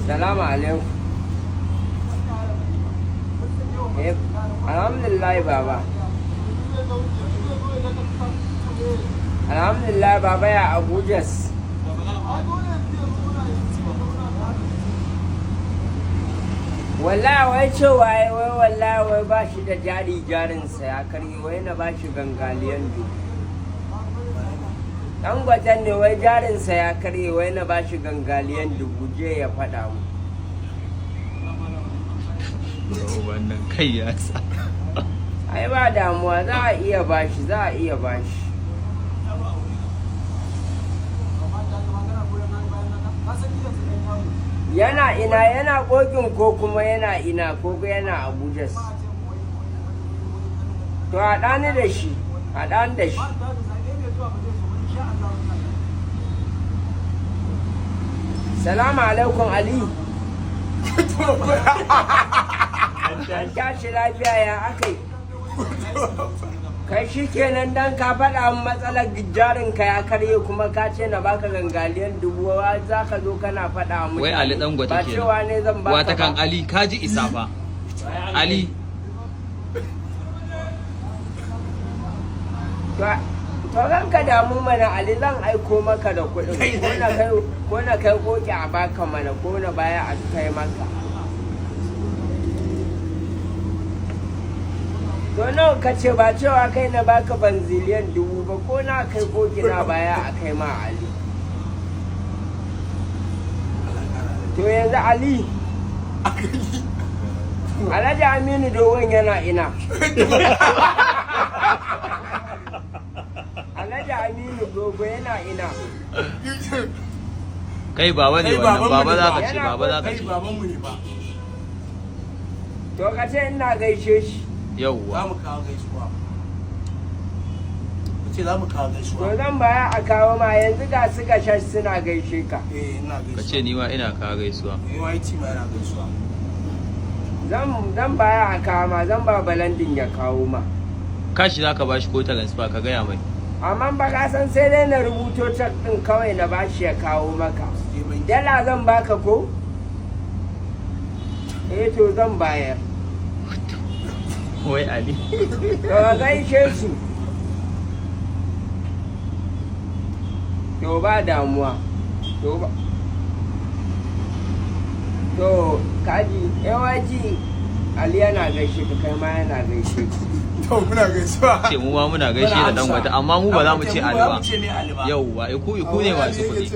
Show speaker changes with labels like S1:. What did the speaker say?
S1: Salamu alaikum. Alhamdulillah baba. Alhamdulillah baba ya Abuja. Wallahi wai cewa wai wallahi wai ba shi da jarinsa ya karye wai na ba shi gangaliyan dubu. Dan gwatan ne wai jarinsa ya karye wai na ba shi gangaliyan dubu je ya faɗa mu.
S2: Wannan kai ya sa.
S1: Ai ba damuwa za a iya bashi za a iya bashi. Yana ina yana kogin ko kuma yana ina ko yana Abuja. To haɗa ni da shi haɗa ni da shi. Salamu alaikum Ali. An tashi lafiya ya akai. Kai shi kenan dan ka faɗa matsalar jarinka ya karye kuma ka ce na baka gangaliyan dubu za ka zo kana faɗa mu.
S2: Wai Ali dan gwata kenan.
S1: Ba cewa ne zan baka.
S2: Wata kan Ali kaji isa fa. Ali.
S1: To ranka damu mana Ali zan aiko maka da kuɗin ko na kai koki a baka mana ko na baya a kai maka. To nawa ka ce ba cewa kai na baka banziliyan dubu ba ko na kai koki na baya a kai ma Ali. To yanzu Ali. Alhaji Aminu Dogon yana ina. Alhaji Aminu Dogo yana ina.
S2: Kai baba ne wannan baba za ka ce baba za ka ce.
S3: Babanmu ne ba.
S1: To ka ce ina gaishe shi.
S2: Yauwa.
S3: Za mu kawo gaisuwa. Ce za mu kawo gaisuwa.
S1: To zan baya a kawo ma yanzu ga suka shash suna gaishe ka.
S3: Ina gaisuwa.
S2: Ka ce ni ma ina kawo gaisuwa.
S3: YT ma yana gaisuwa.
S1: Zan baya a kawo ma zan ba balandin ya kawo ma.
S2: Kashi za ka bashi ko transfer ka gaya mai.
S1: Amma ba ka san sai dai na rubuto cak din kawai na bashi ya kawo maka. Dala zan baka ko? To zan bayar.
S2: Wai Ali.
S1: To ka gaishe su. To ba damuwa. To kaji yawaji Ali yana gaishe ka kai ma yana gaishe ka.
S3: To muna gaisuwa.
S2: Ce mu ma muna gaishe da dan gwata amma mu ba za mu ce Ali ba.
S3: Ba za mu ce ne Ali ba.
S2: Yauwa ku ne masu kuɗi.